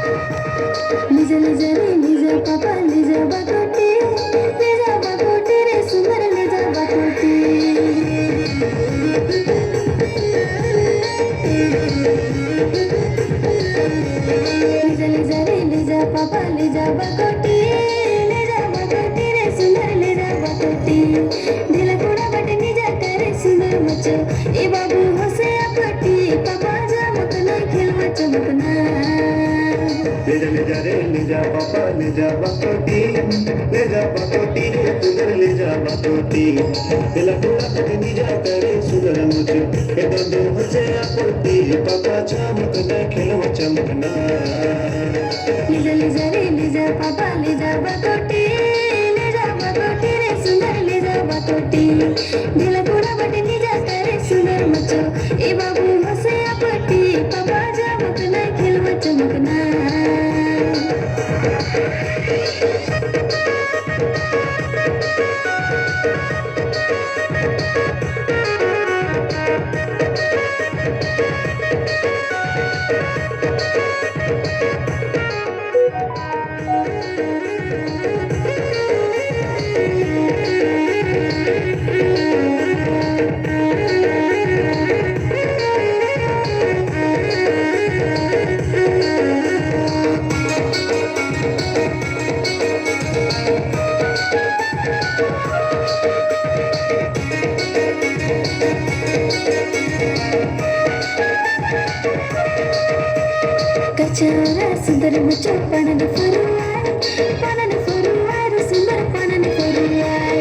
लिजा लिजा रे लिजा पापा लिजा बाकोटी रे सुंदर लिजा बाकोटी लिजा लिजा रे लिजा पापा लिजा बाकोटी रे सुंदर लिजा बाकोटी दिल कोड़ा बटे निजा करे सुंदर मचो ए बाबू हसे अपटी पापा जा मकना खेलवा चमकना लिजा लिजा रे लिजा पापा लिजा बाकोटी रे सुंदर लिजा बाकोटी दिल कोड़ा बटे निजा करे सुंदर मचो ए बाबू हसे अपटी पापा जा मकना खेलवा चमकना लिजा लिजा रे लिजा पापा लिजा बाकोटी रे सुंदर लिजा बाकोटी दिल कोड़ा बटे निजा करे सुंदर मचो ए बाबू हसे अपटी पापा जा मकना खेलवा चमकना कचारा सुंदर मचो पानन फरुआय सुंदर पानन फरुआय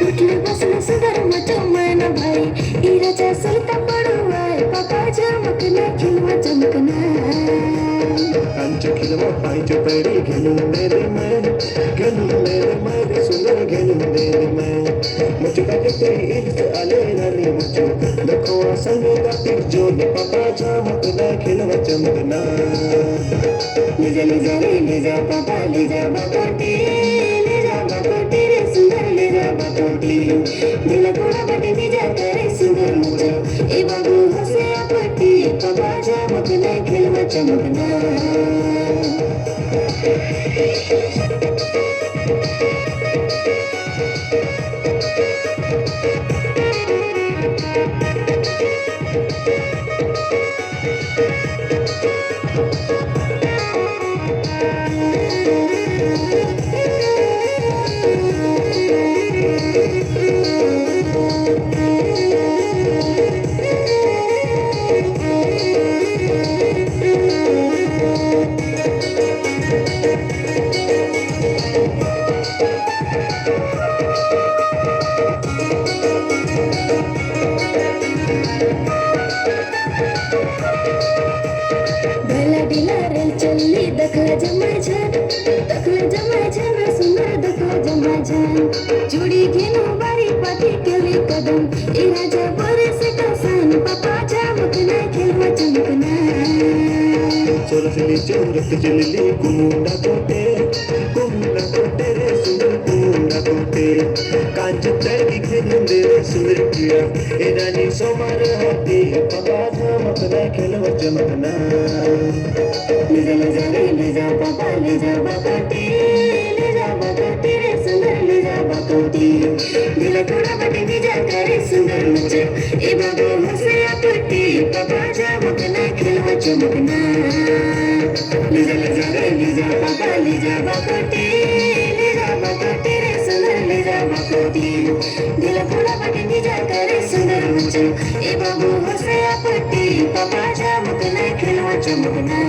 उठले बसले सुंदर मचो मन भाई इराचा सलता पडुआय पापा चमकना खिलवा चमकना कांच खिलवा पाइच पैरी घेनु मेरे मैं सुंदर घेनु मेरे मैं मुझे काटे तेरी इर्द आले नानी मुझो देखो संग गातिर जो पापा चमकना खिलवा चमकना लिजा लिजा रे लिजा पापा लिजा बाकोटी रे सुंदर लिजा बाकोटी दिल कोड़ा बटे निजा करे सुंदर मुझो ए बाबू हसे अपटी पापा चमकना खिलवा चमकना भला डिला रेल चलली दखला जमा छन सुंदर दखला जमा छन चूड़ी घेनु बारी पाटी केली कदम ए राजा बरे से कसन पापा चमकना खेलवा चमकना चोरसली चौरत चलली कुमुंडा कोटे रे सुंदर कुमुंडा कोटे कांच तैरी घेनु रे सुंदर प्रिया ए रानी सोमार होती पापा चमकना खेलवा चमकना लिजा लिजा रे लिजा पापा लिजा बाकोटी रे सुंदर लिजा बाकोटी दिल कोड़ा बटे निजा करे सुंदर मुझे ए बाबू हसे अपटी पापा चमकना खिलवा चमकना लिजा लिजा रे लिजा पापा लिजा बाकोटी रे सुंदर लिजा बाकोटी दिल कोड़ा बटे निजा करे सुंदर मुझे ए बाबू हसे अपटी पापा चमकना खिलवा चमकना